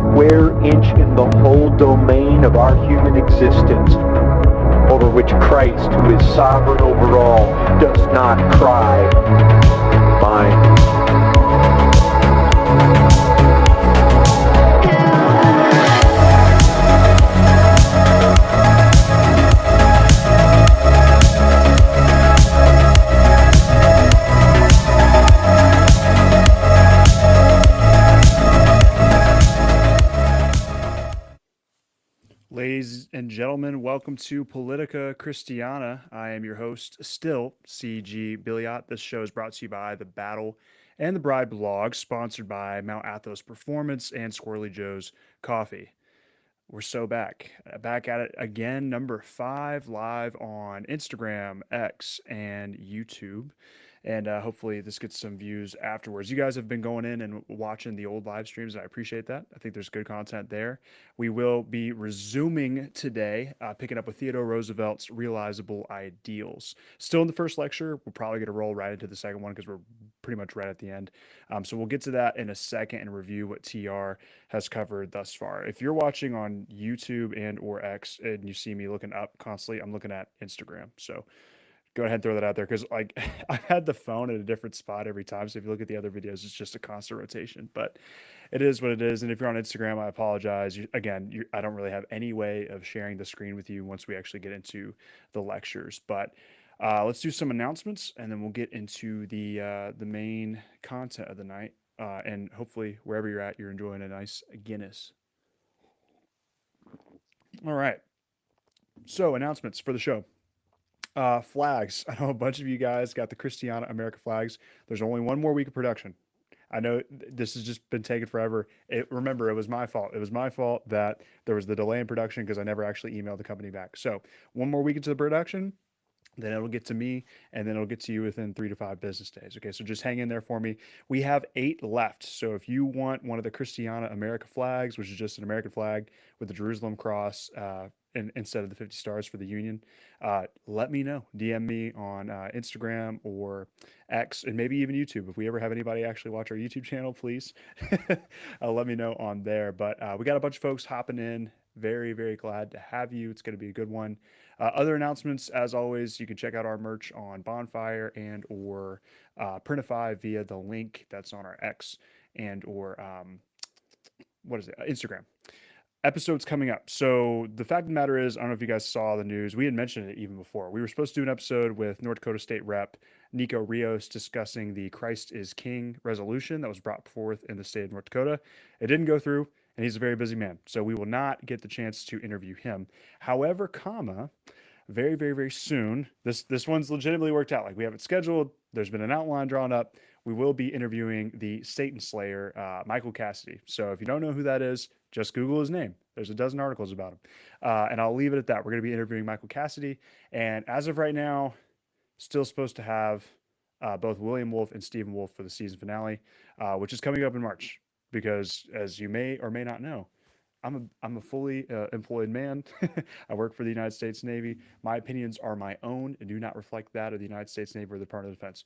square inch in the whole domain of our human existence, over which Christ, who is sovereign over all, does not cry, mine. Ladies and gentlemen, welcome to Politica Christiana. I am your host, still C.G. Billiot. This show is brought to you by The Battle and the Bride blog, sponsored by Mount Athos Performance and Squirrely Joe's Coffee. We're so back at it again, number 5, live on Instagram, X, and YouTube. And hopefully this gets some views afterwards. You guys have been going in and watching the old live streams, and I appreciate that. I think there's good content there. We will be resuming today, picking up with Theodore Roosevelt's Realizable Ideals. Still in the first lecture. We're probably going to roll right into the second one because we're pretty much right at the end. So we'll get to that in a second and review what TR has covered thus far. If you're watching on YouTube and or X and you see me looking up constantly, I'm looking at Instagram. So go ahead and throw that out there because like I've had the phone at a different spot every time. So if you look at the other videos, it's just a constant rotation, but it is what it is. And if you're on Instagram, I apologize. I don't really have any way of sharing the screen with you once we actually get into the lectures, but let's do some announcements and then we'll get into the main content of the night. And hopefully wherever you're at, you're enjoying a nice Guinness. All right. So announcements for the show. Flags. I know a bunch of you guys got the Christiana America flags. There's only one more week of production. I know this has just been taking forever. Remember, it was my fault. It was my fault that there was the delay in production because I never actually emailed the company back. So one more week into the production, then it'll get to me, and then it'll get to you within 3 to 5 business days. Okay, so just hang in there for me. We have 8 left. So if you want one of the Christiana America flags, which is just an American flag with the Jerusalem cross, instead of the 50 stars for the Union, let me know. DM me on Instagram or X, and maybe even YouTube. If we ever have anybody actually watch our YouTube channel, please let me know on there. But we got a bunch of folks hopping in. Very, very glad to have you. It's going to be a good one. Other announcements, as always, you can check out our merch on Bonfire and or Printify via the link that's on our X and or Instagram. Episodes coming up. So the fact of the matter is, I don't know if you guys saw the news. We had mentioned it even before. We were supposed to do an episode with North Dakota State Rep Nico Rios discussing the Christ is King resolution that was brought forth in the state of North Dakota. It didn't go through, and he's a very busy man. So we will not get the chance to interview him. However, very, very, very soon, this one's legitimately worked out. Like we have it scheduled. There's been an outline drawn up. We will be interviewing the Satan Slayer, Michael Cassidy. So if you don't know who that is, just Google his name. There's a dozen articles about him. And I'll leave it at that. We're going to be interviewing Michael Cassidy. And as of right now, still supposed to have both William Wolf and Stephen Wolf for the season finale, which is coming up in March. Because as you may or may not know, I'm a fully employed man. I work for the United States Navy. My opinions are my own and do not reflect that of the United States Navy or the Department of Defense.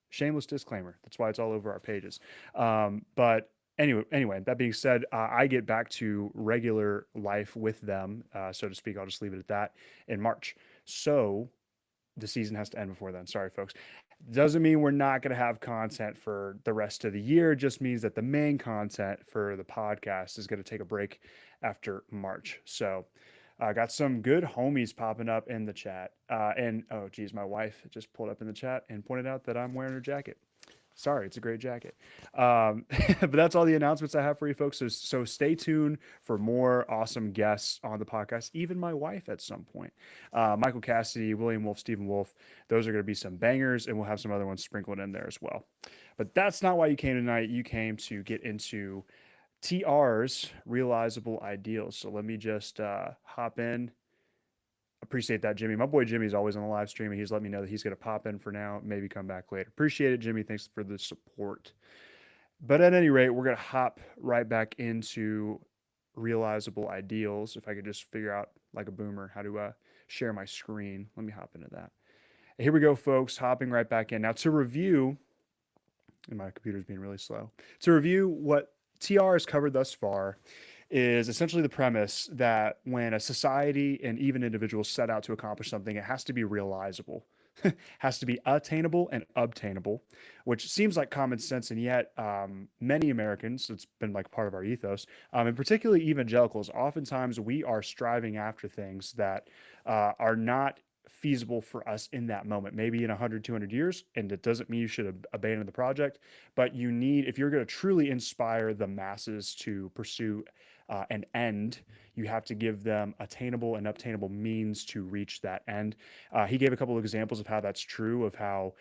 Shameless disclaimer. That's why it's all over our pages. But anyway, that being said, I get back to regular life with them, so to speak. I'll just leave it at that in March. So the season has to end before then. Sorry, folks. Doesn't mean we're not going to have content for the rest of the year. It just means that the main content for the podcast is going to take a break after March. So I got some good homies popping up in the chat. And oh, geez, my wife just pulled up in the chat and pointed out that I'm wearing her jacket. Sorry, it's a great jacket. But that's all the announcements I have for you folks. So stay tuned for more awesome guests on the podcast, even my wife at some point. Michael Cassidy, William Wolf, Stephen Wolf. Those are going to be some bangers, and we'll have some other ones sprinkled in there as well. But that's not why you came tonight. You came to get into TR's Realizable Ideals. So let me just hop in. Appreciate that, Jimmy. My boy Jimmy's always on the live stream, and he's let me know that he's going to pop in for now, maybe come back later. Appreciate it, Jimmy. Thanks for the support. But at any rate, we're going to hop right back into Realizable Ideals. If I could just figure out, like a boomer, how to share my screen. Let me hop into that. Here we go, folks. Hopping right back in. Now, to review, and my computer's being really slow. To review what TR has covered thus far is essentially the premise that when a society and even individuals set out to accomplish something, it has to be realizable, has to be attainable and obtainable, which seems like common sense. And yet, many Americans, it's been like part of our ethos, and particularly evangelicals, oftentimes we are striving after things that are not feasible for us in that moment, maybe in 100, 200 years. And it doesn't mean you should abandon the project, but you need, if you're going to truly inspire the masses to pursue an end, you have to give them attainable and obtainable means to reach that end. He gave a couple of examples of how that's true, of how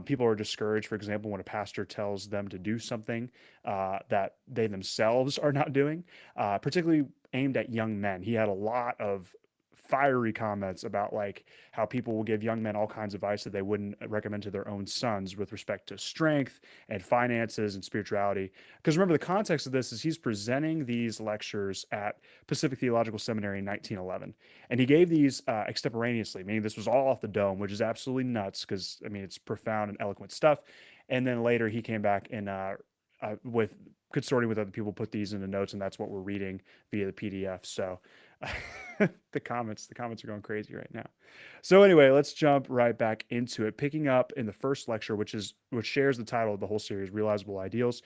people are discouraged, for example, when a pastor tells them to do something that they themselves are not doing, particularly aimed at young men. He had a lot of fiery comments about like how people will give young men all kinds of advice that they wouldn't recommend to their own sons with respect to strength and finances and spirituality. Because remember, the context of this is he's presenting these lectures at Pacific Theological Seminary in 1911, and he gave these extemporaneously, meaning this was all off the dome, which is absolutely nuts because I mean it's profound and eloquent stuff. And then later he came back and with consorting with other people, put these into notes, and that's what we're reading via the PDF. So the comments are going crazy right now. So anyway, let's jump right back into it, picking up in the first lecture, which shares the title of the whole series, Realizable Ideals.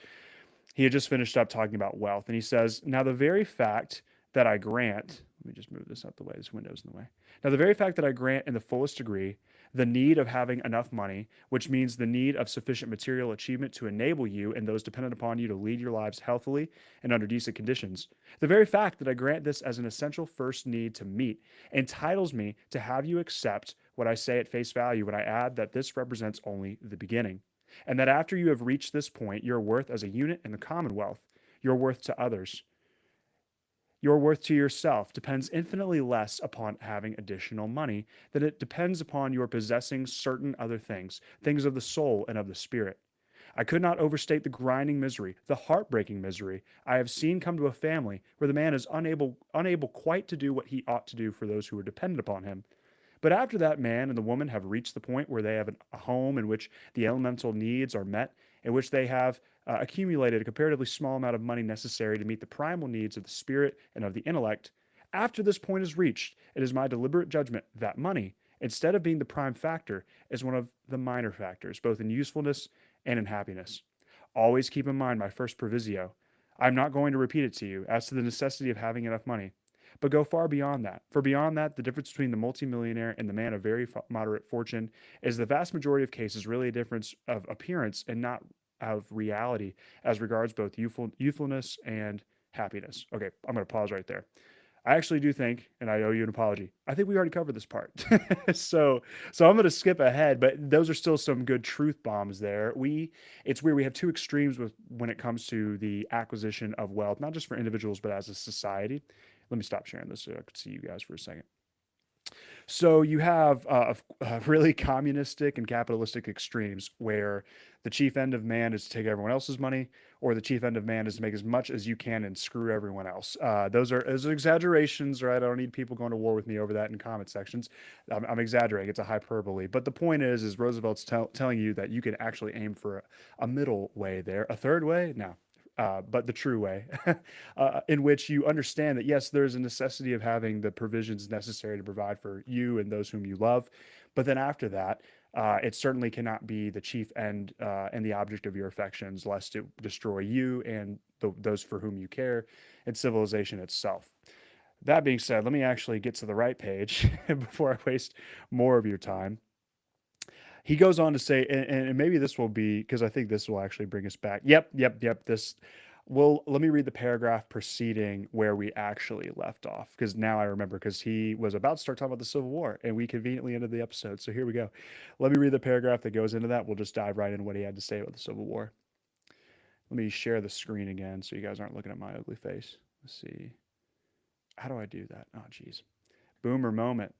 He had just finished up talking about wealth, and he says, now the very fact that I grant, let me just move this out the way, this window's in the way. Now the very fact that I grant in the fullest degree the need of having enough money, which means the need of sufficient material achievement to enable you and those dependent upon you to lead your lives healthily and under decent conditions. The very fact that I grant this as an essential first need to meet entitles me to have you accept what I say at face value when I add that this represents only the beginning, and that after you have reached this point, your worth as a unit in the commonwealth, your worth to others, your worth to yourself depends infinitely less upon having additional money than it depends upon your possessing certain other things, things of the soul and of the spirit. I could not overstate the grinding misery, the heartbreaking misery I have seen come to a family where the man is unable quite to do what he ought to do for those who are dependent upon him. But after that man and the woman have reached the point where they have a home in which the elemental needs are met, in which they have accumulated a comparatively small amount of money necessary to meet the primal needs of the spirit and of the intellect, after this point is reached, it is my deliberate judgment that money, instead of being the prime factor, is one of the minor factors, both in usefulness and in happiness. Always keep in mind my first provisio. I am not going to repeat it to you as to the necessity of having enough money, but go far beyond that. For beyond that, the difference between the multimillionaire and the man of very moderate fortune is the vast majority of cases really a difference of appearance and not of reality as regards both youthfulness and happiness. Okay, I'm going to pause right there. I actually do think, and I owe you an apology, I think we already covered this part. so I'm going to skip ahead, but those are still some good truth bombs there. It's weird. We have two extremes when it comes to the acquisition of wealth, not just for individuals, but as a society. Let me stop sharing this so I could see you guys for a second. So you have really communistic and capitalistic extremes where the chief end of man is to take everyone else's money, or the chief end of man is to make as much as you can and screw everyone else. Those are exaggerations, right? I don't need people going to war with me over that in comment sections. I'm exaggerating. It's a hyperbole. But the point is Roosevelt's telling you that you can actually aim for a middle way there. A third way? No. But the true way, in which you understand that, yes, there's a necessity of having the provisions necessary to provide for you and those whom you love. But then after that, it certainly cannot be the chief end and the object of your affections, lest it destroy you and those for whom you care and civilization itself. That being said, let me actually get to the right page before I waste more of your time. He goes on to say, and maybe this will be, because I think this will actually bring us back. Yep. Let me read the paragraph preceding where we actually left off, because now I remember, because he was about to start talking about the Civil War, and we conveniently ended the episode. So here we go. Let me read the paragraph that goes into that. We'll just dive right into what he had to say about the Civil War. Let me share the screen again so you guys aren't looking at my ugly face. Let's see. How do I do that? Oh, geez. Boomer moment,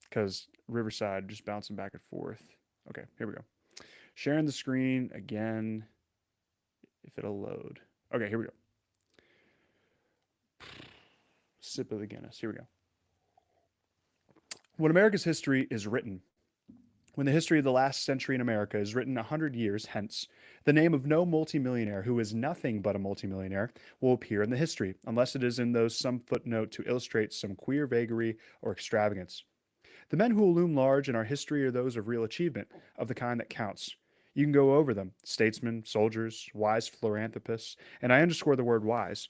because Riverside just bouncing back and forth. Okay, here we go. Sharing the screen again, if it'll load. Okay, here we go. Sip of the Guinness. Here we go. When America's history is written, When the history of the last century in America is written 100 years hence, the name of no multimillionaire who is nothing but a multimillionaire will appear in the history, unless it is in those some footnote to illustrate some queer vagary or extravagance. The men who will loom large in our history are those of real achievement, of the kind that counts. You can go over them: statesmen, soldiers, wise philanthropists, and I underscore the word wise,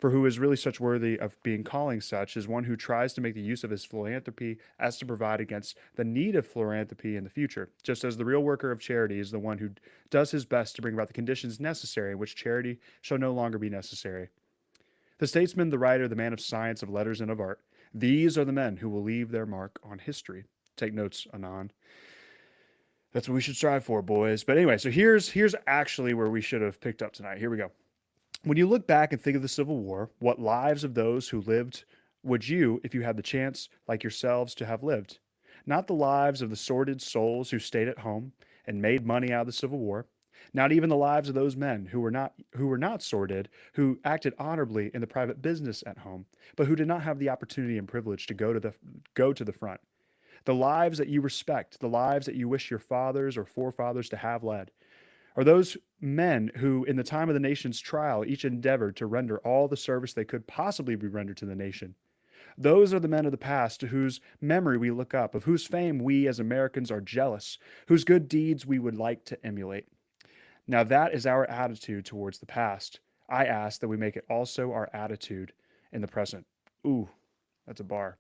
for who is really such worthy of being calling such is one who tries to make the use of his philanthropy as to provide against the need of philanthropy in the future, just as the real worker of charity is the one who does his best to bring about the conditions necessary in which charity shall no longer be necessary. The statesman, the writer, the man of science, of letters, and of art, these are the men who will leave their mark on history. Take notes, anon. That's what we should strive for, boys. But anyway, so here's actually where we should have picked up tonight. Here we go. When you look back and think of the Civil War, what lives of those who lived would you, if you had the chance, like yourselves, to have lived? Not the lives of the sordid souls who stayed at home and made money out of the Civil War, not even the lives of those men who were not sordid, who acted honorably in the private business at home, but who did not have the opportunity and privilege to go to the front. The lives that you respect, the lives that you wish your fathers or forefathers to have led, are those men who, in the time of the nation's trial, each endeavored to render all the service they could possibly be rendered to the nation. Those are the men of the past to whose memory we look up, of whose fame we as Americans are jealous, whose good deeds we would like to emulate. Now, that is our attitude towards the past. I ask that we make it also our attitude in the present. Ooh, that's a bar.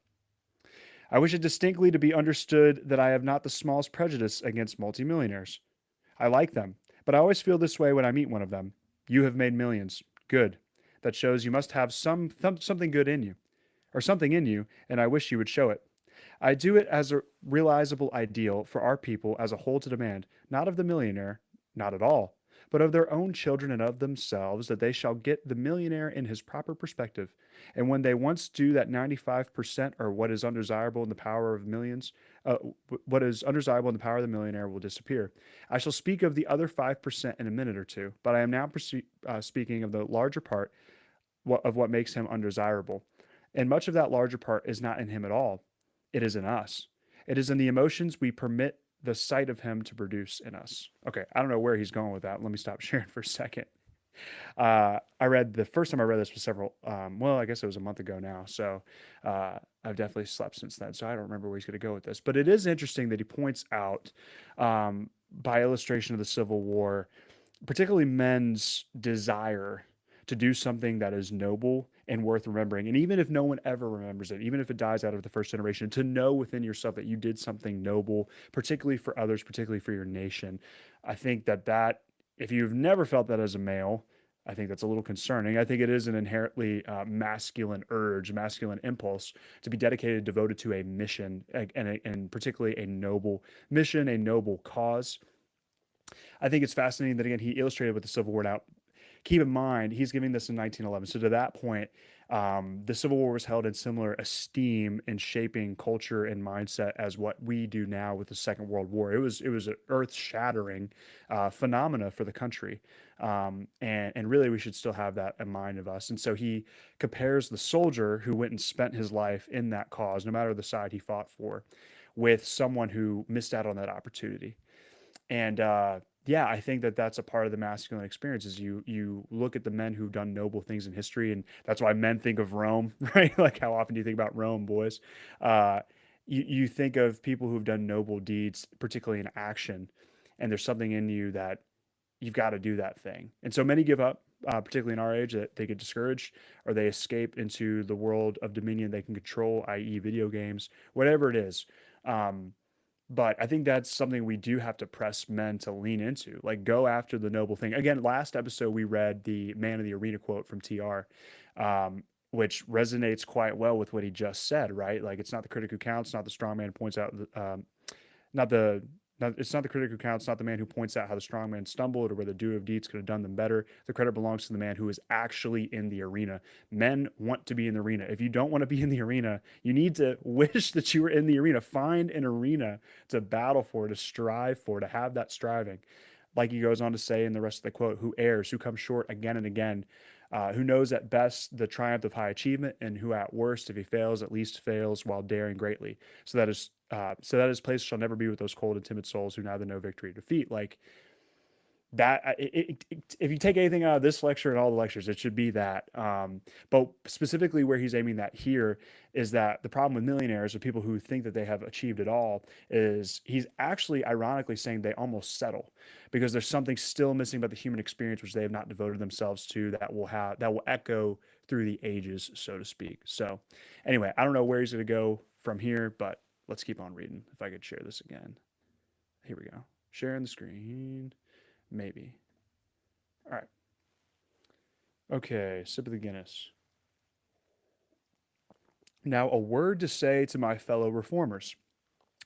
I wish it distinctly to be understood that I have not the smallest prejudice against multimillionaires. I like them, but I always feel this way when I meet one of them. You have made millions. Good. That shows you must have something good in you, or something in you, and I wish you would show it. I do it as a realizable ideal for our people as a whole to demand, not of the millionaire, not at all, but of their own children and of themselves, that they shall get the millionaire in his proper perspective. And when they once do that, 95% or what is undesirable in the power of millions, what is undesirable in the power of the millionaire will disappear. I shall speak of the other 5% in a minute or two, but I am now speaking of the larger part of what makes him undesirable. And much of that larger part is not in him at all. It is in us. It is in the emotions we permit the sight of him to produce in us. Okay, I don't know where he's going with that. Let me stop sharing for a second. I read the first time I read this was I guess it was a month ago now. So I've definitely slept since then. So I don't remember where he's going to go with this. But it is interesting that he points out, by illustration of the Civil War, particularly men's desire to do something that is noble and worth remembering. And even if no one ever remembers it, even if it dies out of the first generation, to know within yourself that you did something noble, particularly for others, particularly for your nation. I think that if you've never felt that as a male, I think that's a little concerning. I think it is an inherently masculine urge, masculine impulse to be dedicated, devoted to a mission, and particularly a noble mission, a noble cause. I think it's fascinating that, again, he illustrated with the Civil War. Now, keep in mind, he's giving this in 1911. So to that point, the Civil War was held in similar esteem in shaping culture and mindset as what we do now with the Second World War. It was an earth-shattering phenomena for the country, and really we should still have that in mind of us. And so he compares the soldier who went and spent his life in that cause, no matter the side he fought for, with someone who missed out on that opportunity. And yeah, I think that's a part of the masculine experience. Is you look at the men who've done noble things in history, and that's why men think of Rome, right? Like, how often do you think about Rome, boys? You think of people who've done noble deeds, particularly in action, and there's something in you that you've got to do that thing. And so many give up, particularly in our age, that they get discouraged, or they escape into the world of dominion they can control, i.e., video games, whatever it is. But I think that's something we do have to press men to lean into, like, go after the noble thing. Again, last episode, we read the Man of the Arena quote from TR, which resonates quite well with what he just said, right? Like, it's not the critic who counts, not the strong man who points out, it's not the critic who counts, not the man who points out how the strong man stumbled or where the doer of deeds could have done them better. The credit belongs to the man who is actually in the arena. Men want to be in the arena. If you don't want to be in the arena, you need to wish that you were in the arena. Find an arena to battle for, to strive for, to have that striving. Like he goes on to say in the rest of the quote, who errs, who comes short again and again, who knows at best the triumph of high achievement, and who at worst, if he fails, at least fails while daring greatly. So that his place shall never be with those cold and timid souls who neither know victory or defeat. Like that, if you take anything out of this lecture and all the lectures, it should be that. But specifically where he's aiming that here is that the problem with millionaires or people who think that they have achieved it all is he's actually ironically saying they almost settle because there's something still missing about the human experience which they have not devoted themselves to that will echo through the ages, so to speak. So anyway, I don't know where he's going to go from here, but let's keep on reading. If I could share this again. Here we go. Sharing the screen. Maybe. All right. Okay, sip of the Guinness. Now, a word to say to my fellow reformers.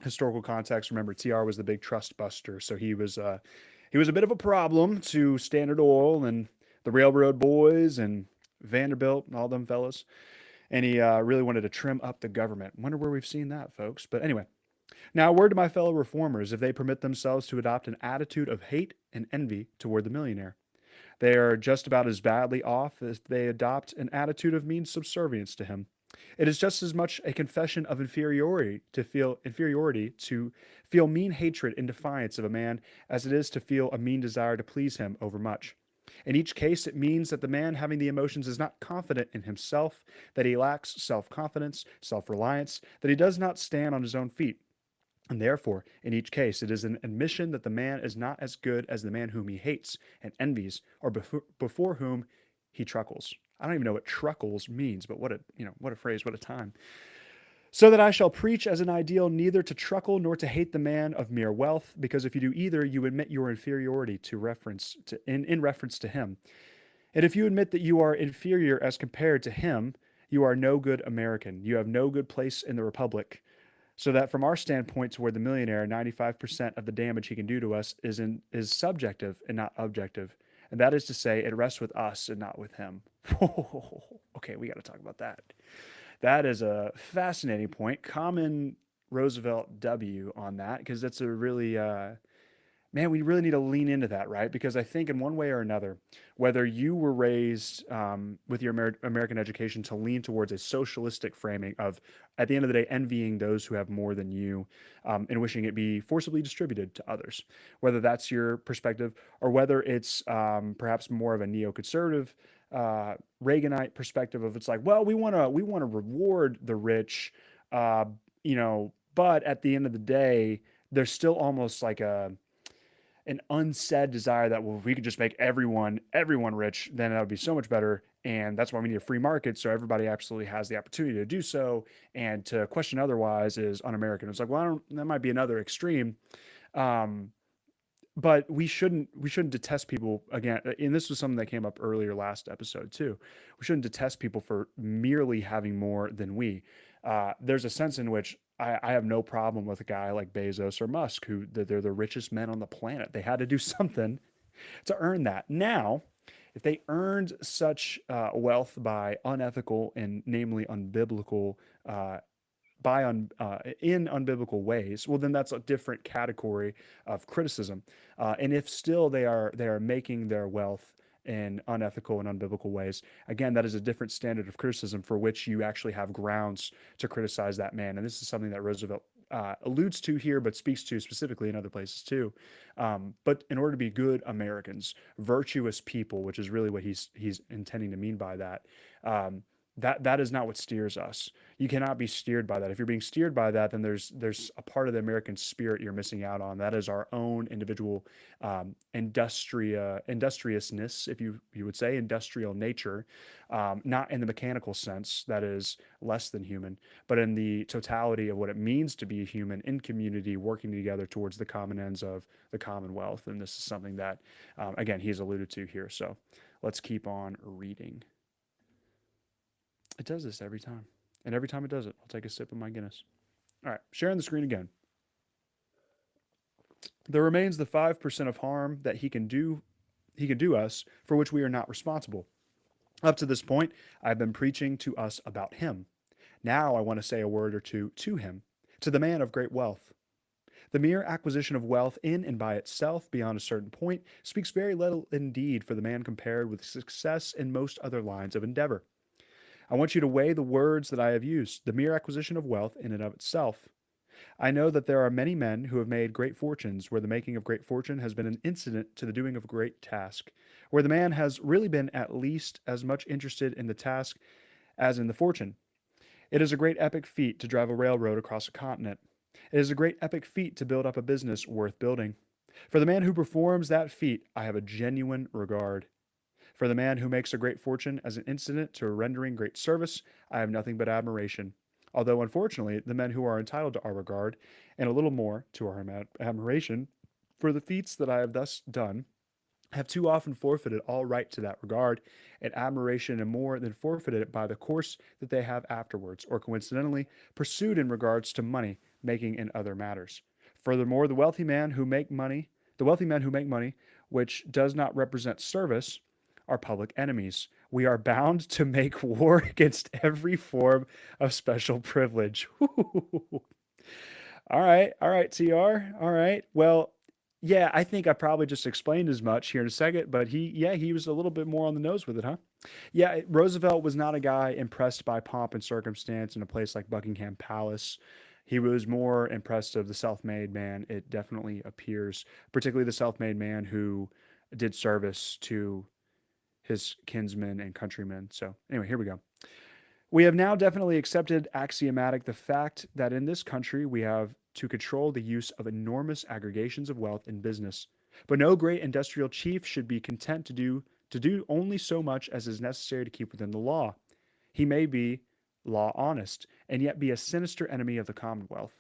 Historical context, remember, TR was the big trust buster, so he was a bit of a problem to Standard Oil and the Railroad Boys and Vanderbilt and all them fellas, and he really wanted to trim up the government. Wonder where we've seen that, folks. But anyway, now, a word to my fellow reformers if they permit themselves to adopt an attitude of hate and envy toward the millionaire. They are just about as badly off as they adopt an attitude of mean subservience to him. It is just as much a confession of inferiority to feel mean hatred and defiance of a man as it is to feel a mean desire to please him overmuch. In each case, it means that the man having the emotions is not confident in himself, that he lacks self confidence, self reliance, that he does not stand on his own feet. And therefore, in each case, it is an admission that the man is not as good as the man whom he hates and envies, or before whom he truckles. I don't even know what truckles means, but what a phrase, what a time. So that I shall preach as an ideal neither to truckle nor to hate the man of mere wealth, because if you do either, you admit your inferiority in reference to him. And if you admit that you are inferior as compared to him, you are no good American. You have no good place in the Republic. So that from our standpoint toward the millionaire, 95% of the damage he can do to us is subjective and not objective. And that is to say, it rests with us and not with him. Okay, we got to talk about that. That is a fascinating point. Common Roosevelt W on that, because that's a really, man, we really need to lean into that, right? Because I think in one way or another, whether you were raised with your American education to lean towards a socialistic framing of, at the end of the day, envying those who have more than you and wishing it be forcibly distributed to others, whether that's your perspective or whether it's perhaps more of a neoconservative Reaganite perspective of it's like, well, we want to reward the rich, but at the end of the day, there's still almost like an unsaid desire that, well, if we could just make everyone rich, then that would be so much better. And that's why we need a free market. So everybody absolutely has the opportunity to do so. And to question otherwise is un-American. It's like, well, that might be another extreme. But we shouldn't detest people again. And this was something that came up earlier last episode too. We shouldn't detest people for merely having more than we. There's a sense in which I have no problem with a guy like Bezos or Musk, who they're the richest men on the planet. They had to do something to earn that. Now, if they earned such wealth by unethical and namely unbiblical in unbiblical ways, well, then that's a different category of criticism. And if still they are making their wealth in unethical and unbiblical ways, again, that is a different standard of criticism for which you actually have grounds to criticize that man. And this is something that Roosevelt alludes to here, but speaks to specifically in other places too. But in order to be good Americans, virtuous people, which is really what he's intending to mean by that, that is not what steers us. You cannot be steered by that. If you're being steered by that, then there's a part of the American spirit you're missing out on. That is our own individual industriousness, if you would say, industrial nature, not in the mechanical sense that is less than human, but in the totality of what it means to be a human in community, working together towards the common ends of the Commonwealth. And this is something that, again, he's alluded to here. So let's keep on reading. It does this every time. And every time it does it, I'll take a sip of my Guinness. All right, sharing the screen again. There remains the 5% of harm that he can do us for which we are not responsible. Up to this point, I've been preaching to us about him. Now I want to say a word or two to him, to the man of great wealth. The mere acquisition of wealth in and by itself, beyond a certain point, speaks very little indeed for the man compared with success in most other lines of endeavor. I want you to weigh the words that I have used, the mere acquisition of wealth in and of itself. I know that there are many men who have made great fortunes where the making of great fortune has been an incident to the doing of a great task, where the man has really been at least as much interested in the task as in the fortune. It is a great epic feat to drive a railroad across a continent. It is a great epic feat to build up a business worth building. For the man who performs that feat, I have a genuine regard. For the man who makes a great fortune as an incident to rendering great service, I have nothing but admiration. Although, unfortunately, the men who are entitled to our regard, and a little more to our admiration, for the feats that I have thus done, have too often forfeited all right to that regard and admiration, and more than forfeited it by the course that they have afterwards, or coincidentally, pursued in regards to money making in other matters. Furthermore, the wealthy men who make money, which does not represent service, are public enemies. We are bound to make war against every form of special privilege. All right, TR. All right. Well, yeah, I think I probably just explained as much here in a second, but he was a little bit more on the nose with it, huh? Yeah, Roosevelt was not a guy impressed by pomp and circumstance in a place like Buckingham Palace. He was more impressed of the self-made man. It definitely appears, particularly the self-made man who did service to his kinsmen and countrymen. So, anyway, here we go. We have now definitely accepted axiomatic the fact that in this country we have to control the use of enormous aggregations of wealth in business. But no great industrial chief should be content to do only so much as is necessary to keep within the law. He may be law honest and yet be a sinister enemy of the commonwealth.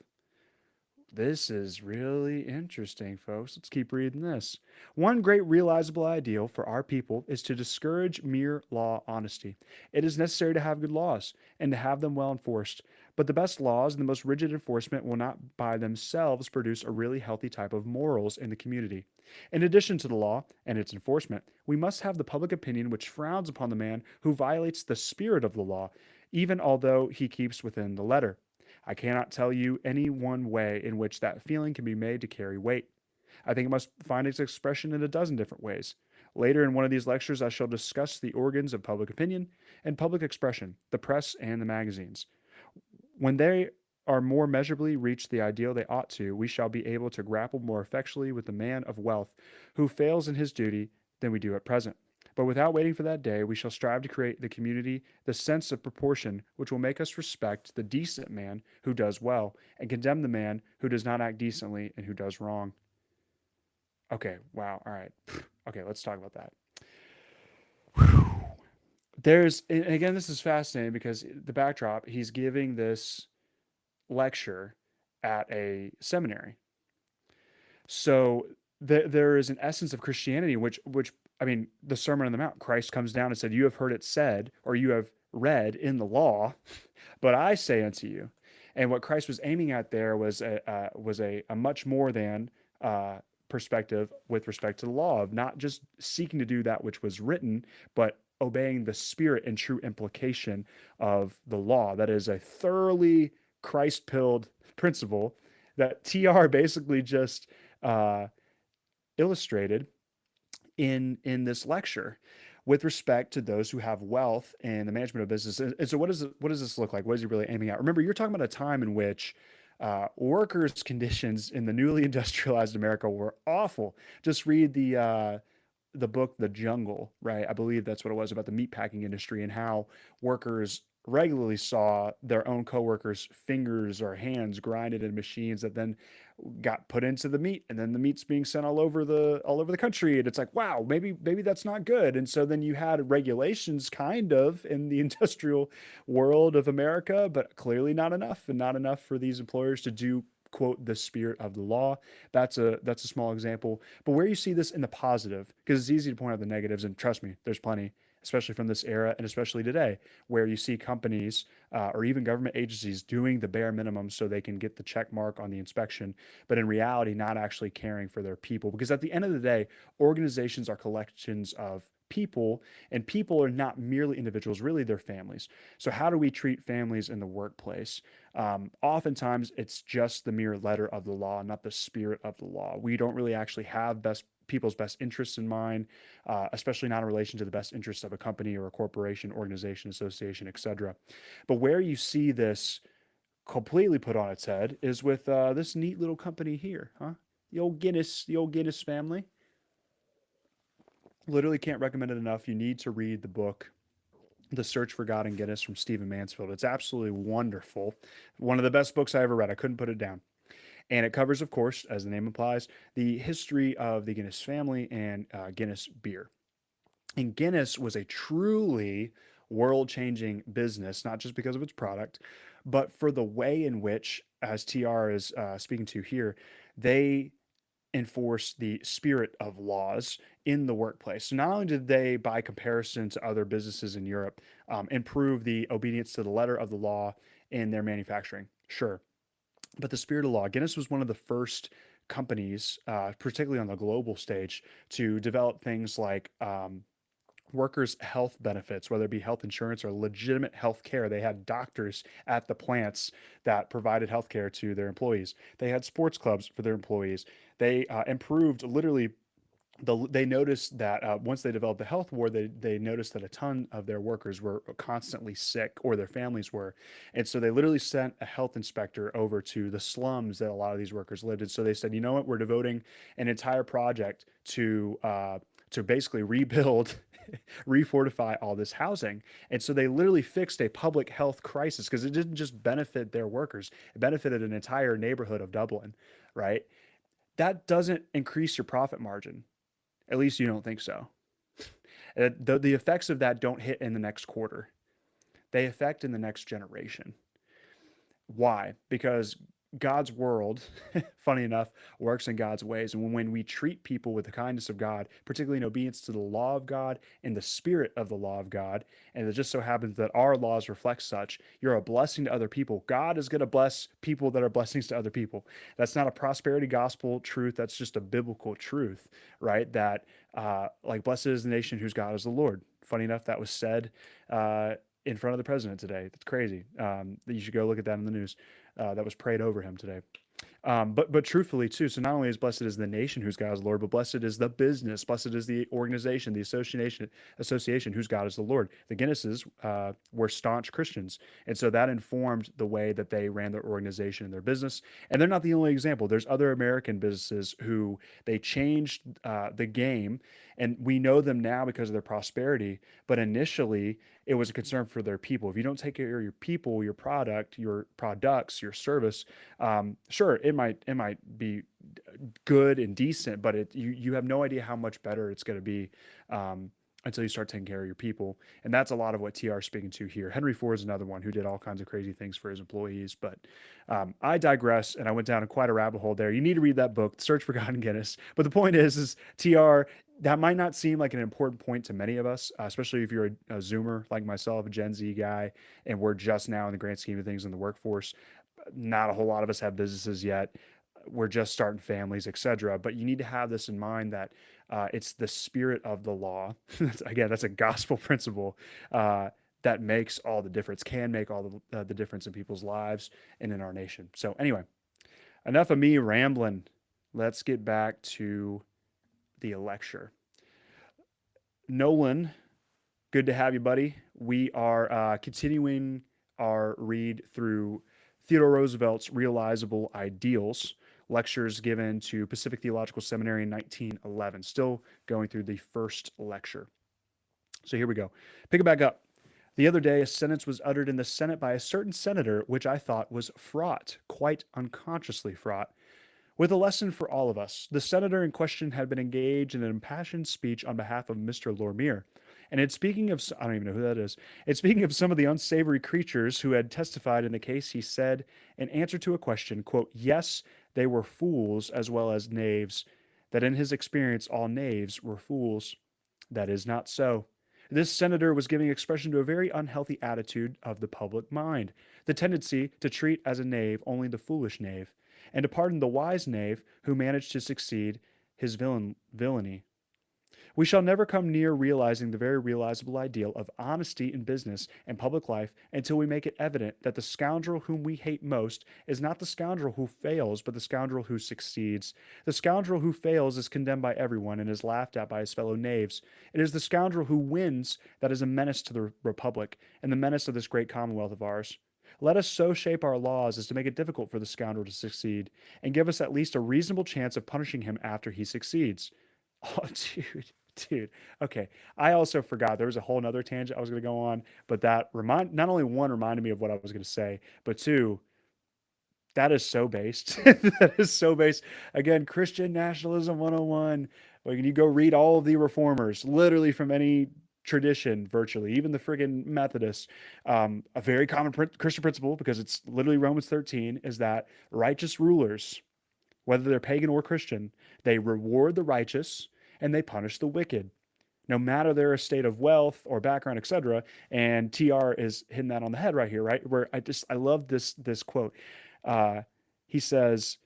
This is really interesting, folks. Let's keep reading this. One great realizable ideal for our people is to discourage mere law honesty. It is necessary to have good laws and to have them well enforced, but the best laws and the most rigid enforcement will not by themselves produce a really healthy type of morals in the community. In addition to the law and its enforcement, we must have the public opinion which frowns upon the man who violates the spirit of the law, even although he keeps within the letter. I cannot tell you any one way in which that feeling can be made to carry weight. I think it must find its expression in a dozen different ways. Later in one of these lectures, I shall discuss the organs of public opinion and public expression, the press and the magazines. When they are more measurably reached the ideal they ought to, we shall be able to grapple more effectually with the man of wealth who fails in his duty than we do at present. But without waiting for that day, we shall strive to create the community the sense of proportion which will make us respect the decent man who does well and condemn the man who does not act decently and who does wrong. Okay, wow, all right. Okay, let's talk about that. And again, this is fascinating because the backdrop, he's giving this lecture at a seminary. So there is an essence of Christianity, which I mean, the Sermon on the Mount, Christ comes down and said, "You have heard it said, or you have read in the law, but I say unto you." And what Christ was aiming at there was a much more than perspective with respect to the law of not just seeking to do that which was written, but obeying the spirit and true implication of the law. That is a thoroughly Christ-pilled principle that TR basically just illustrated in this lecture with respect to those who have wealth and the management of business. And so what does this look like? What is he really aiming at? Remember, you're talking about a time in which workers' conditions in the newly industrialized America were awful. Just read the book The Jungle, right? I believe that's what it was, about the meatpacking industry and how workers regularly saw their own coworkers' fingers or hands grinded in machines that then got put into the meat, and then the meat's being sent all over the country, and it's like, wow, maybe that's not good. And so then you had regulations kind of in the industrial world of America, but clearly not enough, and not enough for these employers to do, quote, the spirit of the law. That's a small example, but where you see this in the positive, because it's easy to point out the negatives, and trust me, there's plenty, especially from this era and especially today, where you see companies or even government agencies doing the bare minimum so they can get the check mark on the inspection, but in reality, not actually caring for their people. Because at the end of the day, organizations are collections of people, and people are not merely individuals, really they're families. So how do we treat families in the workplace? Oftentimes it's just the mere letter of the law, not the spirit of the law. We don't really actually have people's best interests in mind, especially not in relation to the best interests of a company or a corporation, organization, association, etc. But where you see this completely put on its head is with this neat little company here, huh? The old Guinness family. Literally can't recommend it enough. You need to read the book The Search for God in Guinness from Stephen Mansfield. It's absolutely wonderful. One of the best books I ever read. I couldn't put it down. And it covers, of course, as the name implies, the history of the Guinness family and Guinness beer. And Guinness was a truly world-changing business, not just because of its product, but for the way in which, as TR is speaking to here, they enforce the spirit of laws in the workplace. So not only did they, by comparison to other businesses in Europe, improve the obedience to the letter of the law in their manufacturing, sure, but the spirit of law. Guinness was one of the first companies, particularly on the global stage, to develop things like workers' health benefits, whether it be health insurance or legitimate health care. They had doctors at the plants that provided health care to their employees. They had sports clubs for their employees. They improved literally. They noticed that once they developed the health ward, they noticed that a ton of their workers were constantly sick, or their families were. And so they literally sent a health inspector over to the slums that a lot of these workers lived in. So they said, you know what, we're devoting an entire project to basically rebuild, refortify all this housing. And so they literally fixed a public health crisis, because it didn't just benefit their workers, it benefited an entire neighborhood of Dublin, right? That doesn't increase your profit margin. At least you don't think so. The effects of that don't hit in the next quarter. They affect in the next generation. Why? Because God's world, funny enough, works in God's ways. And when we treat people with the kindness of God, particularly in obedience to the law of God and the spirit of the law of God, and it just so happens that our laws reflect such, you're a blessing to other people. God is going to bless people that are blessings to other people. That's not a prosperity gospel truth. That's just a biblical truth, right? That like, blessed is the nation whose God is the Lord. Funny enough, that was said in front of the president today. That's crazy. You should go look at that in the news. That was prayed over him today. But truthfully too, so not only is blessed is the nation whose God is the Lord, but blessed is the business, blessed is the organization, the association whose God is the Lord. The Guinnesses were staunch Christians, and so that informed the way that they ran their organization and their business. And they're not the only example. There's other American businesses who they changed the game, and we know them now because of their prosperity. But initially, it was a concern for their people. If you don't take care of your people, your product, your products, your service, sure, it might be good and decent, but you have no idea how much better it's going to be until you start taking care of your people. And that's a lot of what TR is speaking to here. Henry Ford is another one who did all kinds of crazy things for his employees. But I digress, and I went down quite a rabbit hole there. You need to read that book, Search for God in Guinness. But the point is TR, that might not seem like an important point to many of us, especially if you're a Zoomer like myself, a Gen Z guy, and we're just now in the grand scheme of things in the workforce. Not a whole lot of us have businesses yet. We're just starting families, etc. But you need to have this in mind, that it's the spirit of the law. Again, that's a gospel principle that makes all the difference, can make all the difference in people's lives and in our nation. So anyway, enough of me rambling. Let's get back to the lecture. Nolan, good to have you, buddy. We are continuing our read through Theodore Roosevelt's Realizable Ideals, lectures given to Pacific Theological Seminary in 1911. Still going through the first lecture. So here we go. Pick it back up. The other day, a sentence was uttered in the Senate by a certain senator, which I thought was fraught, quite unconsciously fraught, with a lesson for all of us. The senator in question had been engaged in an impassioned speech on behalf of Mr. Lormier. And it's speaking of, I don't even know who that is. It's speaking of some of the unsavory creatures who had testified in the case. He said, in answer to a question, quote, yes, they were fools as well as knaves, that in his experience all knaves were fools. That is not so. This senator was giving expression to a very unhealthy attitude of the public mind, the tendency to treat as a knave only the foolish knave, and to pardon the wise knave who managed to succeed his villainy. We shall never come near realizing the very realizable ideal of honesty in business and public life until we make it evident that the scoundrel whom we hate most is not the scoundrel who fails, but the scoundrel who succeeds. The scoundrel who fails is condemned by everyone and is laughed at by his fellow knaves. It is the scoundrel who wins that is a menace to the republic and the menace of this great commonwealth of ours. Let us so shape our laws as to make it difficult for the scoundrel to succeed, and give us at least a reasonable chance of punishing him after he succeeds. Oh, dude. Okay. I also forgot there was a whole nother tangent I was going to go on, but that not only one reminded me of what I was going to say, but two, that is so based. That is so based. Again, Christian nationalism 101. Like, you go read all of the reformers, literally from any tradition, virtually, even the friggin' Methodists. A very common Christian principle, because it's literally Romans 13, is that righteous rulers, whether they're pagan or Christian, they reward the righteous and they punish the wicked, no matter their state of wealth or background, etc. And TR is hitting that on the head right here, right? Where I love this quote. He says,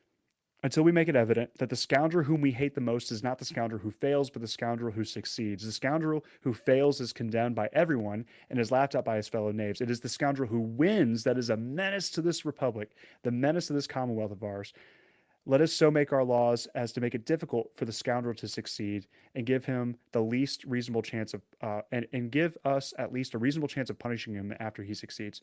until we make it evident that the scoundrel whom we hate the most is not the scoundrel who fails, but the scoundrel who succeeds. The scoundrel who fails is condemned by everyone and is laughed at by his fellow knaves. It is the scoundrel who wins that is a menace to this republic, the menace to this commonwealth of ours. Let us so make our laws as to make it difficult for the scoundrel to succeed, and give him the least reasonable chance of, and give us at least a reasonable chance of punishing him after he succeeds.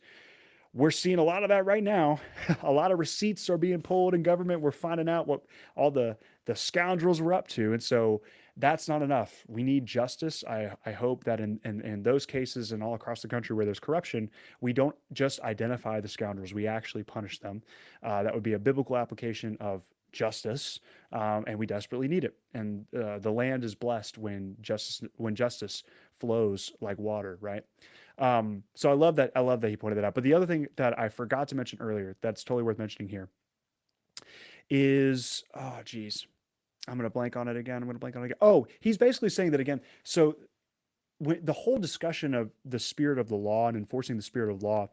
We're seeing a lot of that right now. A lot of receipts are being pulled in government. We're finding out what all the scoundrels were up to. And so that's not enough. We need justice. I hope that in those cases and all across the country where there's corruption, we don't just identify the scoundrels. We actually punish them. That would be a biblical application of justice, and we desperately need it. And the land is blessed when justice flows like water, right? So I love that. I love that he pointed that out. But the other thing that I forgot to mention earlier, that's totally worth mentioning here, is, oh, geez, I'm going to blank on it again. Oh, he's basically saying that again. So the whole discussion of the spirit of the law and enforcing the spirit of law,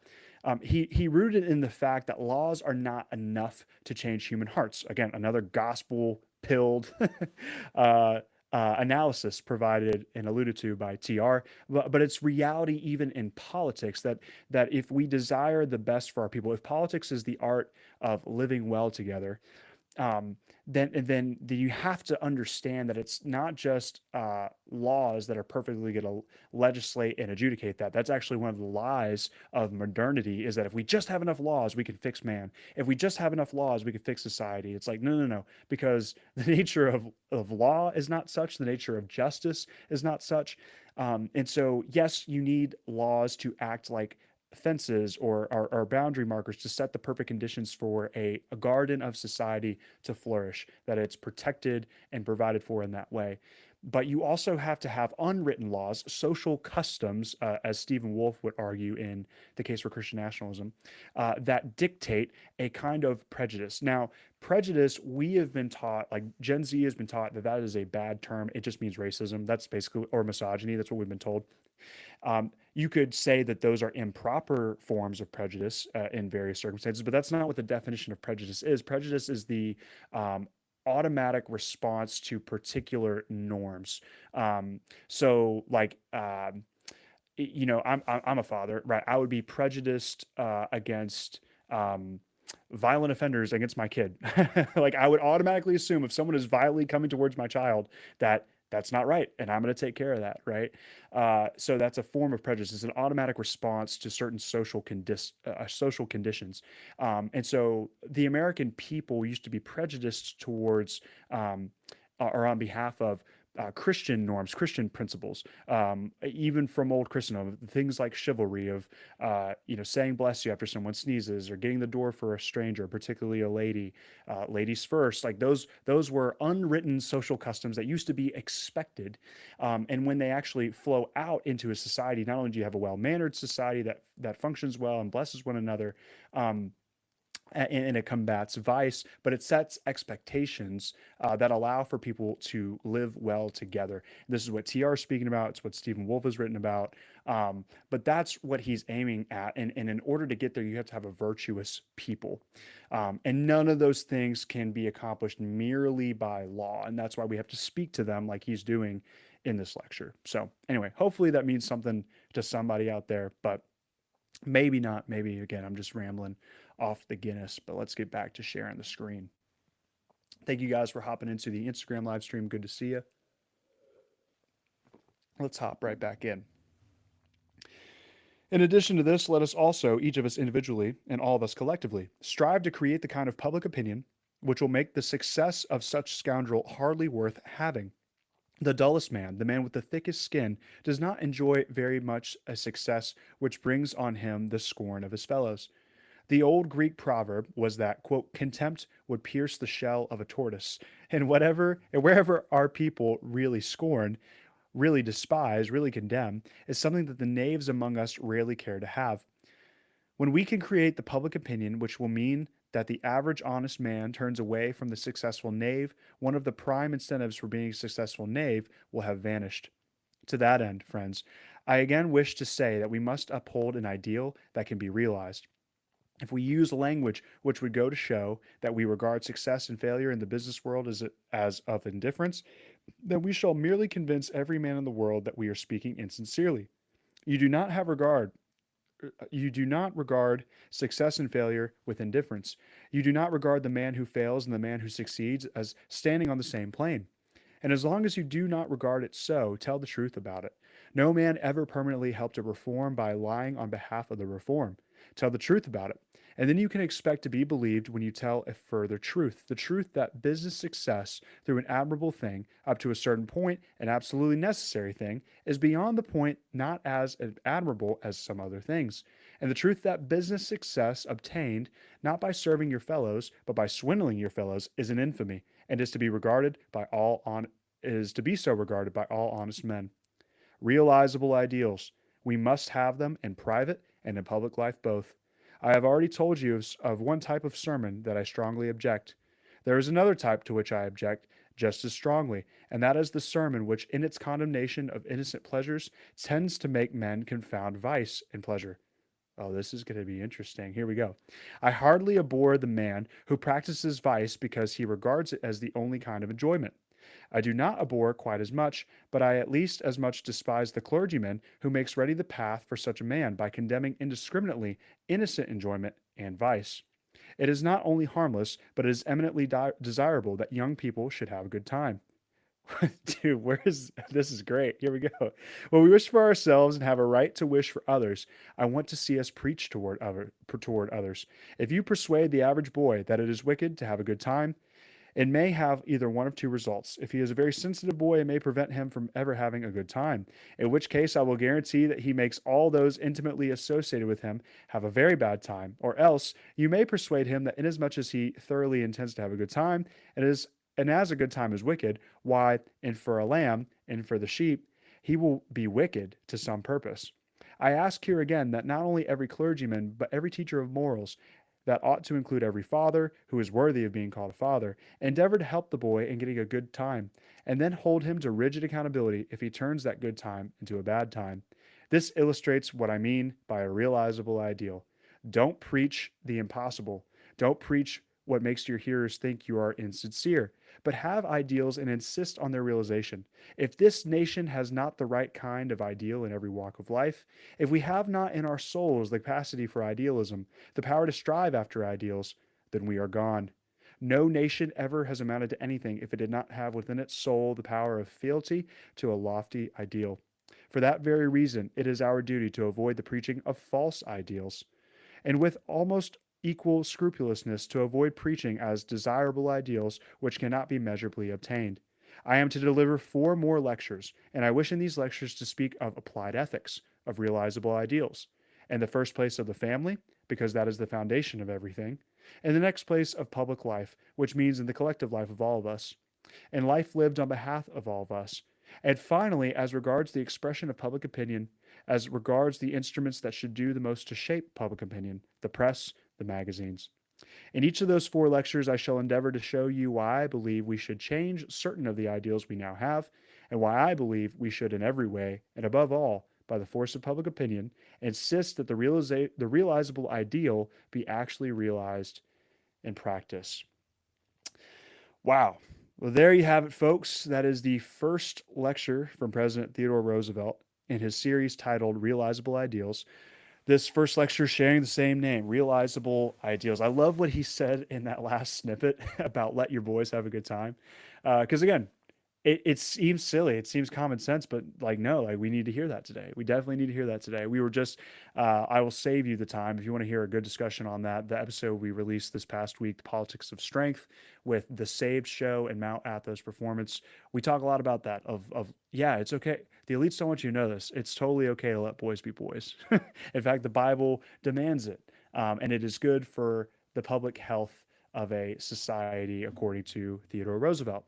he rooted in the fact that laws are not enough to change human hearts. Again, another gospel pilled analysis provided and alluded to by TR, but it's reality even in politics, that if we desire the best for our people, if politics is the art of living well together, then you have to understand that it's not just laws that are perfectly going to legislate and adjudicate that. That's actually one of the lies of modernity, is that if we just have enough laws, we can fix man. If we just have enough laws, we can fix society. It's like, no, because the nature of law is not such. The nature of justice is not such. And so, yes, you need laws to act like fences or boundary markers to set the perfect conditions for a garden of society to flourish, that it's protected and provided for in that way. But you also have to have unwritten laws, social customs, as Stephen Wolfe would argue in The Case for Christian Nationalism, that dictate a kind of prejudice. Now, prejudice, we have been taught, like Gen Z has been taught, that is a bad term. It just means racism. That's basically, or misogyny. That's what we've been told. You could say that those are improper forms of prejudice in various circumstances, but that's not what the definition of prejudice is. Prejudice is the automatic response to particular norms. So, like, I'm a father, right? I would be prejudiced against violent offenders against my kid. Like, I would automatically assume if someone is violently coming towards my child, that's not right, and I'm going to take care of that, right? So that's a form of prejudice. It's an automatic response to certain social conditions. And so the American people used to be prejudiced towards, or on behalf of, Christian norms, Christian principles, even from old Christendom, things like chivalry of, saying bless you after someone sneezes, or getting the door for a stranger, particularly a lady, ladies first. Like those were unwritten social customs that used to be expected. And when they actually flow out into a society, not only do you have a well-mannered society that functions well and blesses one another, and it combats vice, but it sets expectations that allow for people to live well together. This is what TR is speaking about. It's what Stephen Wolfe has written about. But that's what he's aiming at. And in order to get there, you have to have a virtuous people. And none of those things can be accomplished merely by law. And that's why we have to speak to them like he's doing in this lecture. So anyway, hopefully that means something to somebody out there, but maybe not. Maybe again, I'm just rambling off the Guinness, but let's get back to sharing the screen. Thank you guys for hopping into the Instagram live stream. Good to see you. Let's hop right back in. In addition to this, let us also, each of us individually and all of us collectively, strive to create the kind of public opinion which will make the success of such scoundrel hardly worth having. The dullest man, the man with the thickest skin, does not enjoy very much a success which brings on him the scorn of his fellows. The old Greek proverb was that, quote, contempt would pierce the shell of a tortoise. And wherever our people really scorn, really despise, really condemn, is something that the knaves among us rarely care to have. When we can create the public opinion which will mean that the average honest man turns away from the successful knave, one of the prime incentives for being a successful knave will have vanished. To that end, friends, I again wish to say that we must uphold an ideal that can be realized. If we use language which would go to show that we regard success and failure in the business world as of indifference, then we shall merely convince every man in the world that we are speaking insincerely. You do not have regard you do not regard success and failure with indifference. You do not regard the man who fails and the man who succeeds as standing on the same plane. And as long as you do not regard it so, tell the truth about it. No man ever permanently helped a reform by lying on behalf of the reform. Tell the truth about it. And then you can expect to be believed when you tell a further truth, the truth that business success through an admirable thing, up to a certain point, an absolutely necessary thing, is beyond the point not as admirable as some other things. And the truth that business success obtained not by serving your fellows, but by swindling your fellows, is an infamy, and is to be regarded by all is to be so regarded by all honest men. Realizable ideals. We must have them in private and in public life both. I have already told you of one type of sermon that I strongly object. There is another type to which I object just as strongly, and that is the sermon which, in its condemnation of innocent pleasures, tends to make men confound vice and pleasure. Oh, this is going to be interesting. Here we go. I heartily abhor the man who practices vice because he regards it as the only kind of enjoyment. I do not abhor quite as much, but I at least as much despise the clergyman who makes ready the path for such a man by condemning indiscriminately innocent enjoyment and vice. It is not only harmless, but it is eminently desirable that young people should have a good time. Dude, this is great. Here we go. When we wish for ourselves and have a right to wish for others, I want to see us preach toward others. If you persuade the average boy that it is wicked to have a good time, it may have either one of two results. If he is a very sensitive boy, it may prevent him from ever having a good time, in which case I will guarantee that he makes all those intimately associated with him have a very bad time. Or else you may persuade him that inasmuch as he thoroughly intends to have a good time, and as a good time is wicked, why, and for a lamb, and for the sheep, he will be wicked to some purpose. I ask here again that not only every clergyman, but every teacher of morals, that ought to include every father who is worthy of being called a father, endeavor to help the boy in getting a good time, and then hold him to rigid accountability if he turns that good time into a bad time. This illustrates what I mean by a realizable ideal. Don't preach the impossible. Don't preach what makes your hearers think you are insincere, but have ideals and insist on their realization. If this nation has not the right kind of ideal in every walk of life, if we have not in our souls the capacity for idealism, the power to strive after ideals, then we are gone. No nation ever has amounted to anything if it did not have within its soul the power of fealty to a lofty ideal. For that very reason, it is our duty to avoid the preaching of false ideals, and with almost equal scrupulousness to avoid preaching as desirable ideals which cannot be measurably obtained. I am to deliver 4 more lectures, and I wish in these lectures to speak of applied ethics, of realizable ideals. In the first place of the family, because that is the foundation of everything. In the next place of public life, which means in the collective life of all of us. And life lived on behalf of all of us. And finally, as regards the expression of public opinion, as regards the instruments that should do the most to shape public opinion, the press, the magazines. In each of those 4 lectures, I shall endeavor to show you why I believe we should change certain of the ideals we now have, and why I believe we should in every way, and above all, by the force of public opinion, insist that the realizable ideal be actually realized in practice. Wow. Well, there you have it, folks. That is the first lecture from President Theodore Roosevelt in his series titled Realizable Ideals. This first lecture sharing the same name, Realizable Ideals. I love what he said in that last snippet about let your boys have a good time. Because again, it seems silly, it seems common sense, but like no, like we need to hear that today. We definitely need to hear that today. We were just, I will save you the time if you want to hear a good discussion on that. The episode we released this past week, the Politics of Strength, with the Saved Show and Mount Athos Performance. We talk a lot about that. Of yeah, it's okay. The elites don't want you to know this. It's totally okay to let boys be boys. In fact, the Bible demands it, and it is good for the public health of a society, according to Theodore Roosevelt.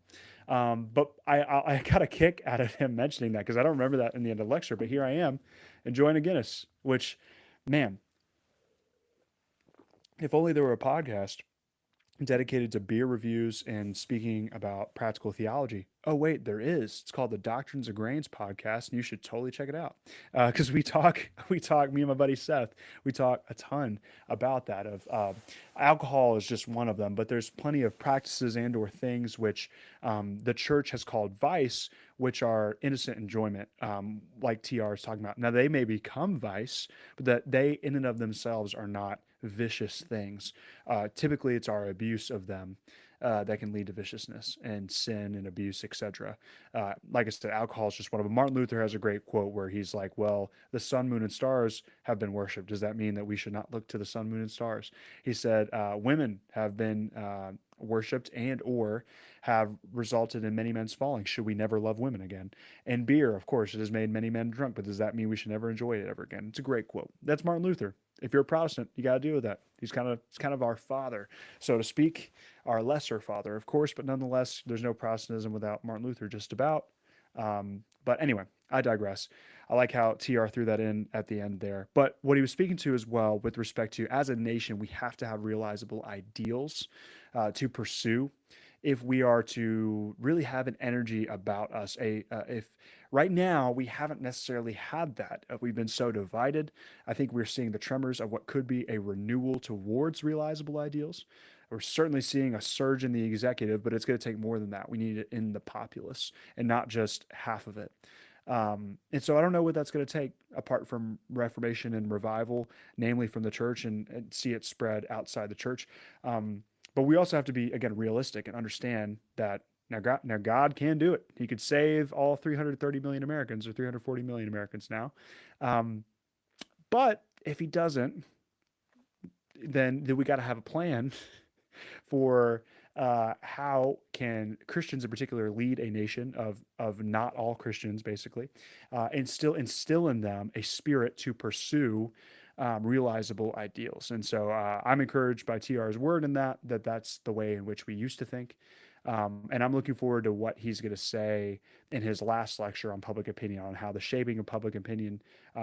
But I got a kick out of him mentioning that because I don't remember that in the end of the lecture. But here I am enjoying a Guinness, which, man, if only there were a podcast dedicated to beer reviews and speaking about practical theology. Oh, wait, there is. It's called the Doctrines of Grains podcast, and you should totally check it out because me and my buddy Seth, we talk a ton about that. Of alcohol is just one of them, but there's plenty of practices and/or things which the church has called vice, which are innocent enjoyment, like TR is talking about. Now they may become vice, but that they in and of themselves are not vicious things. Typically, it's our abuse of them that can lead to viciousness and sin and abuse, etc. Like I said, alcohol is just one of them. Martin Luther has a great quote where he's like, "Well, the sun, moon, and stars have been worshipped. Does that mean that we should not look to the sun, moon, and stars?" He said, "Women have been worshipped and/or have resulted in many men's falling. Should we never love women again?" And beer, of course, it has made many men drunk, but does that mean we should never enjoy it ever again? It's a great quote. That's Martin Luther. If you're a Protestant, you got to deal with that. He's kind of our father, so to speak, our lesser father, of course, but nonetheless, there's no Protestantism without Martin Luther, just about. But anyway, I digress. I like how TR threw that in at the end there. But what he was speaking to as well, with respect to as a nation, we have to have realizable ideals to pursue if we are to really have an energy about us. If right now we haven't necessarily had that, we've been so divided. I think we're seeing the tremors of what could be a renewal towards realizable ideals. We're certainly seeing a surge in the executive, but it's going to take more than that. We need it in the populace and not just half of it. And so I don't know what that's going to take apart from reformation and revival, namely from the church, and see it spread outside the church. But we also have to be, again, realistic and understand that now God can do it. He could save all 330 million Americans or 340 million Americans now. Um, but if he doesn't, then we got to have a plan for how can Christians in particular lead a nation of not all Christians, basically, and still instill in them a spirit to pursue realizable ideals. And so I'm encouraged by TR's word in that that's the way in which we used to think. And I'm looking forward to what he's going to say in his last lecture on public opinion, on how the shaping of public opinion,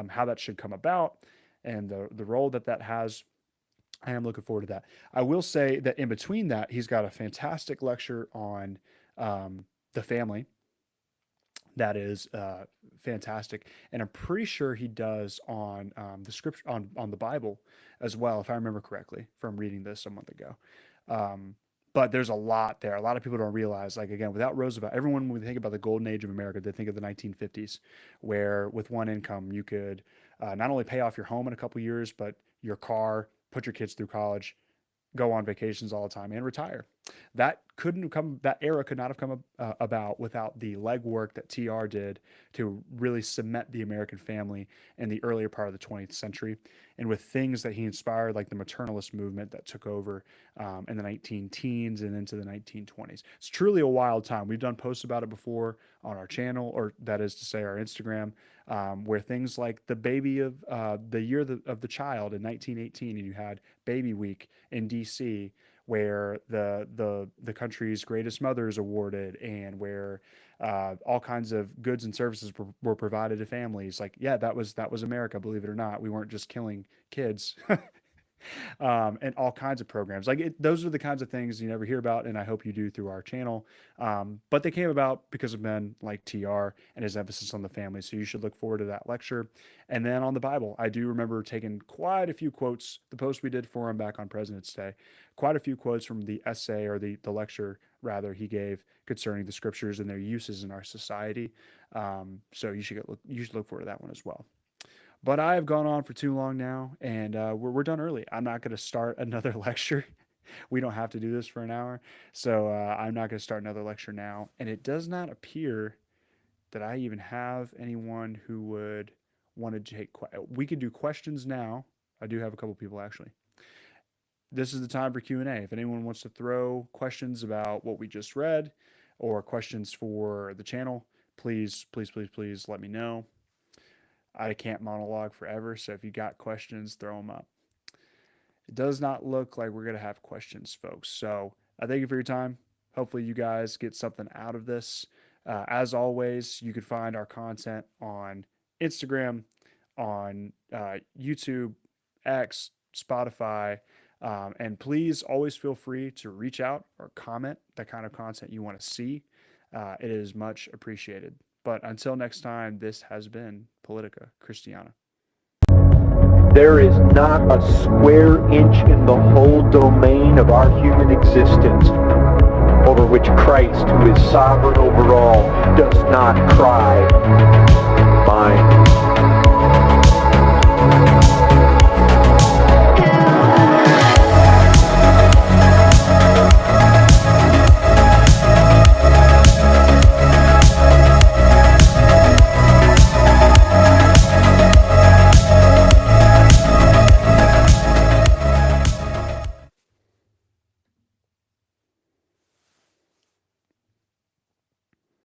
how that should come about, and the role that has. I am looking forward to that. I will say that in between that, he's got a fantastic lecture on the family that is fantastic, and I'm pretty sure he does on the scripture on the Bible as well, if I remember correctly from reading this a month ago. But there's a lot there. A lot of people don't realize, like again, without Roosevelt, everyone when we think about the golden age of America, they think of the 1950s, where with one income you could not only pay off your home in a couple years, but your car, put your kids through college, go on vacations all the time, and retire. That era could not have come about without the legwork that TR did to really cement the American family in the earlier part of the 20th century, and with things that he inspired, like the maternalist movement that took over in the 19 teens and into the 1920s. It's truly a wild time. We've done posts about it before on our channel, or that is to say our Instagram, where things like the baby of the year of the child in 1918, and you had Baby Week in DC, where the country's greatest mother is awarded, and where all kinds of goods and services were provided to families. Like, yeah, that was America, believe it or not. We weren't just killing kids. and all kinds of programs. Those are the kinds of things you never hear about, and I hope you do through our channel. But they came about because of men like TR and his emphasis on the family. So you should look forward to that lecture. And then on the Bible, I do remember taking quite a few quotes, the post we did for him back on President's Day, quite a few quotes from the essay, or the lecture rather, he gave concerning the scriptures and their uses in our society. So you should look forward to that one as well. But I have gone on for too long now, and we're done early. I'm not going to start another lecture. We don't have to do this for an hour. So I'm not going to start another lecture now. And it does not appear that I even have anyone who would want to take. We could do questions now. I do have a couple people actually. This is the time for Q&A. If anyone wants to throw questions about what we just read or questions for the channel, please let me know. I can't monologue forever, so if you got questions, throw them up. It does not look like we're going to have questions, folks. So I thank you for your time. Hopefully you guys get something out of this. As always, you can find our content on Instagram, on YouTube, X, Spotify, and please always feel free to reach out or comment the kind of content you want to see. It is much appreciated. But until next time, this has been Politica Christiana. There is not a square inch in the whole domain of our human existence over which Christ, who is sovereign over all, does not cry, mine.